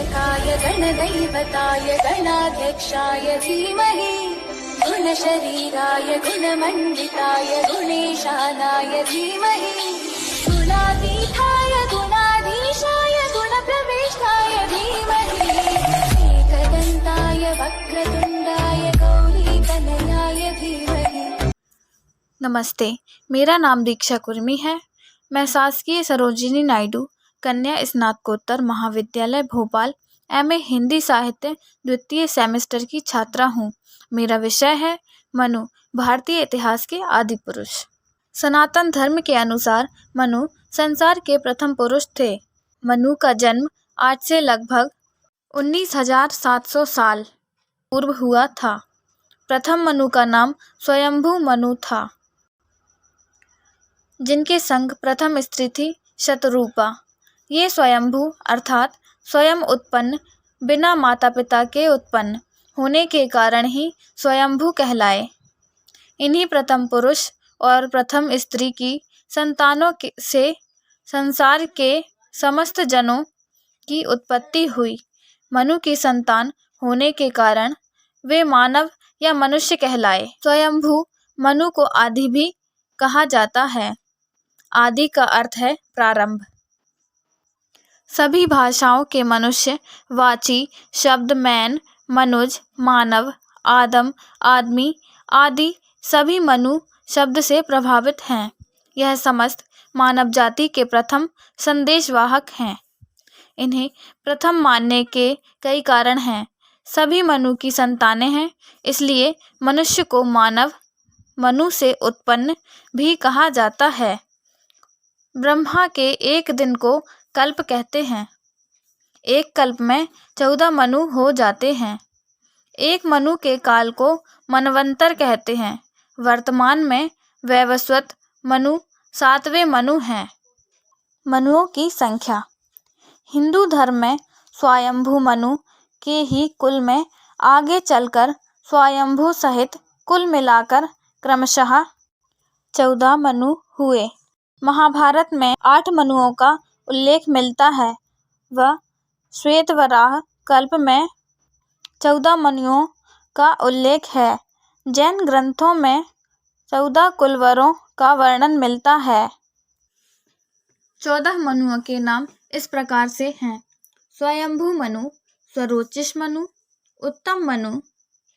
गणनायकाय गणदैवताय गणाध्यक्षाय धीमहि गुणशरीराय गुणमण्डिताय गुणेशानाय धीमहि गुणातीताय गुणाधीशाय गुणप्रविष्टाय धीमहि एकदन्ताय वक्रतुण्डाय गौरीतनयाय धीमहि। नमस्ते, मेरा नाम दीक्षा कुर्मी है। मैं शासकीय सरोजिनी नायडू कन्या स्नातकोत्तर महाविद्यालय भोपाल एमए हिंदी साहित्य द्वितीय सेमेस्टर की छात्रा हूँ। मेरा विषय है मनु, भारतीय इतिहास के आदि पुरुष। सनातन धर्म के अनुसार मनु संसार के प्रथम पुरुष थे। मनु का जन्म आज से लगभग 19,700 साल पूर्व हुआ था। प्रथम मनु का नाम स्वयंभू मनु था, जिनके संग प्रथम स्त्री थी शतरूपा। ये स्वयंभू अर्थात स्वयं उत्पन्न, बिना माता पिता के उत्पन्न होने के कारण ही स्वयंभू कहलाए। इन्हीं प्रथम पुरुष और प्रथम स्त्री की संतानों से संसार के समस्त जनों की उत्पत्ति हुई। मनु की संतान होने के कारण वे मानव या मनुष्य कहलाए। स्वयंभू मनु को आदि भी कहा जाता है। आदि का अर्थ है प्रारंभ। सभी भाषाओं के मनुष्य वाची शब्द मैन, मनुज, मानव, आदम, आदमी आदि सभी मनु शब्द से प्रभावित हैं। यह समस्त मानव जाति के प्रथम संदेशवाहक हैं। इन्हें प्रथम मानने के कई कारण हैं। सभी मनु की संतानें हैं, इसलिए मनुष्य को मानव मनु से उत्पन्न भी कहा जाता है। ब्रह्मा के एक दिन को कल्प कहते हैं। एक कल्प में 14 मनु हो जाते हैं। एक मनु के काल को मनवंतर कहते हैं। वर्तमान में वैवस्वत मनु 7वें मनु हैं। मनुओं की संख्या। हिंदू धर्म में स्वयंभू मनु के ही कुल में आगे चलकर स्वयंभू सहित कुल मिलाकर क्रमशः 14 मनु हुए। महाभारत में 8 मनुओं का उल्लेख मिलता है। वह श्वेतवराह कल्प में 14 मनुओं का उल्लेख है। जैन ग्रंथों में 14 कुलवरों का वर्णन मिलता है। 14 मनुओं के नाम इस प्रकार से हैं: स्वयंभू मनु, स्वरोचिष मनु, उत्तम मनु,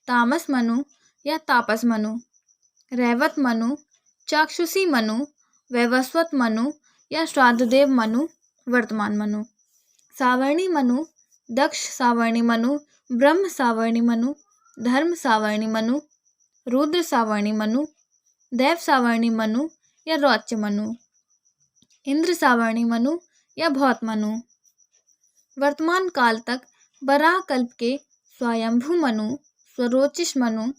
तामस मनु या तापस मनु, रैवत मनु, चाक्षुषी मनु, वैवस्वत मनु या श्राद्धदेव मनु, वर्तमान मनु, सावर्णी मनु, दक्ष सावर्णी मनु, ब्रह्म सावर्णी मनु, धर्म सावर्णी मनु, रुद्र सावर्णी मनु, देव सावर्णी मनु या रौच्य मनु, इंद्र सावर्णी मनु या भौत मनु। वर्तमान काल तक बराह कल्प के स्वयंभू मनु, स्वरोचिष मनु,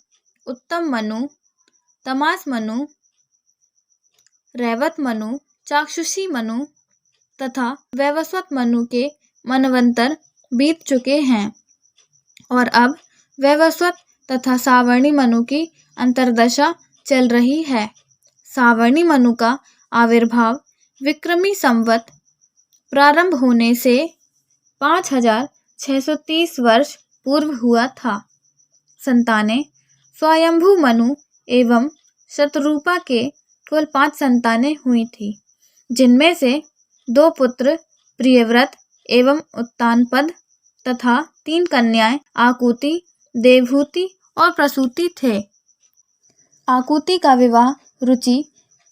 उत्तम मनु, तमास मनु, रैवत मनु, चाक्षुषी मनु तथा वैवस्वत मनु के मनवंतर बीत चुके हैं और अब वैवस्वत तथा सावर्णी मनु की अंतर्दशा चल रही है। सावर्णी मनु का आविर्भाव विक्रमी संवत प्रारंभ होने से 5,630 वर्ष पूर्व हुआ था। संतानें स्वयंभू मनु एवं शतरूपा के कुल 5 संतानें हुई थी, जिनमें से 2 पुत्र प्रियव्रत एवं उत्तानपद तथा 3 कन्याएं आकुति, देवहूति और प्रसूति थे। आकुति का विवाह रुचि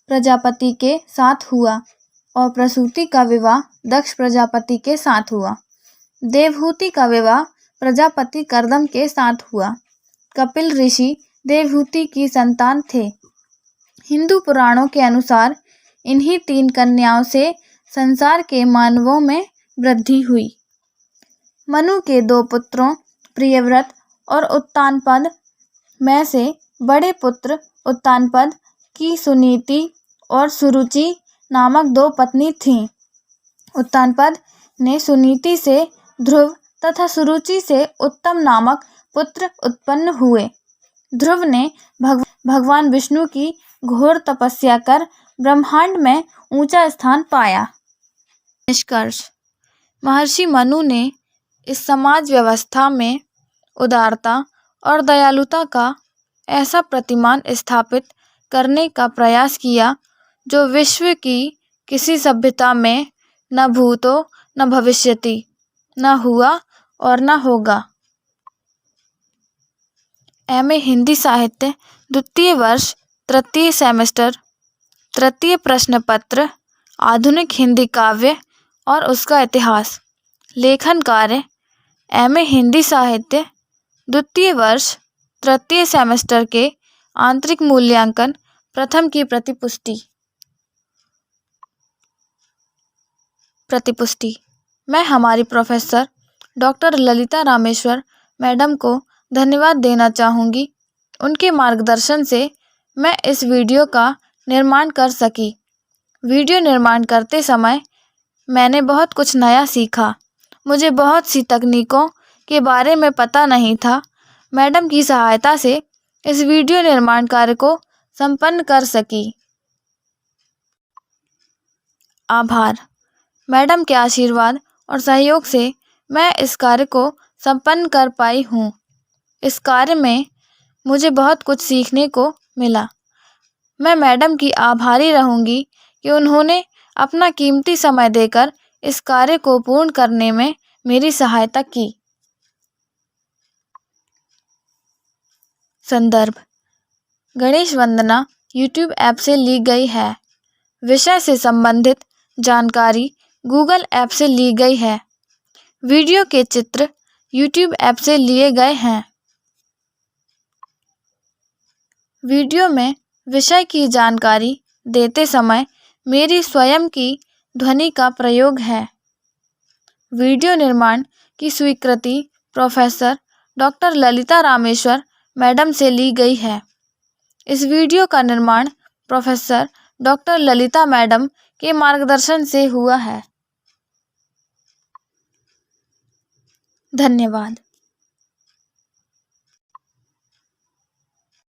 प्रजापति के साथ हुआ और प्रसूति का विवाह दक्ष प्रजापति के साथ हुआ। देवहूति का विवाह प्रजापति कर्दम के साथ हुआ। कपिल ऋषि देवहूति की संतान थे। हिंदू पुराणों के अनुसार इन्हीं 3 कन्याओं से संसार के मानवों में वृद्धि हुई। मनु के 2 पुत्रों प्रियव्रत और उत्तानपद में से बड़े पुत्र उत्तानपद की सुनीति और सुरुचि नामक 2 पत्नी थीं। उत्तानपद ने सुनीति से ध्रुव तथा सुरुचि से उत्तम नामक पुत्र उत्पन्न हुए। ध्रुव ने भगवान विष्णु की घोर तपस्या कर ब्रह्मांड में ऊंचा स्थान पाया। निष्कर्ष: महर्षि मनु ने इस समाज व्यवस्था में उदारता और दयालुता का ऐसा प्रतिमान स्थापित करने का प्रयास किया जो विश्व की किसी सभ्यता में न भूतो न भविष्यति, न हुआ और न होगा। एमए हिंदी साहित्य, द्वितीय वर्ष, तृतीय सेमेस्टर, तृतीय प्रश्न पत्र, आधुनिक हिंदी काव्य और उसका इतिहास। लेखन कार्य: एमए हिंदी साहित्य, द्वितीय वर्ष, तृतीय सेमेस्टर के आंतरिक मूल्यांकन प्रथम की प्रतिपुष्टि। मैं हमारी professor doctor Lalita Rameshwar madam को धन्यवाद देना चाहूँगी। उनके मार्गदर्शन से मैं इस वीडियो का निर्माण कर सकी। वीडियो निर्माण करते समय मैंने बहुत कुछ नया सीखा। मुझे बहुत सी तकनीकों के बारे में पता नहीं था। मैडम की सहायता से इस वीडियो निर्माण कार्य को संपन्न कर सकी। आभार। मैडम के आशीर्वाद और सहयोग से मैं इस कार्य को संपन्न कर पाई हूँ। इस कार्य में मुझे बहुत कुछ सीखने को मिला। मैं मैडम की आभारी रहूँगी कि उन्होंने अपना कीमती समय देकर इस कार्य को पूर्ण करने में मेरी सहायता की। संदर्भ: गणेश वंदना यूट्यूब ऐप से ली गई है। विषय से संबंधित जानकारी गूगल ऐप से ली गई है। वीडियो के चित्र यूट्यूब ऐप से लिए गए हैं। वीडियो में विषय की जानकारी देते समय मेरी स्वयं की ध्वनि का प्रयोग है। वीडियो निर्माण की स्वीकृति professor doctor Lalita Rameshwar madam से ली गई है। इस वीडियो का निर्माण प्रोफेसर डॉक्टर ललिता मैडम के मार्गदर्शन से हुआ है। धन्यवाद।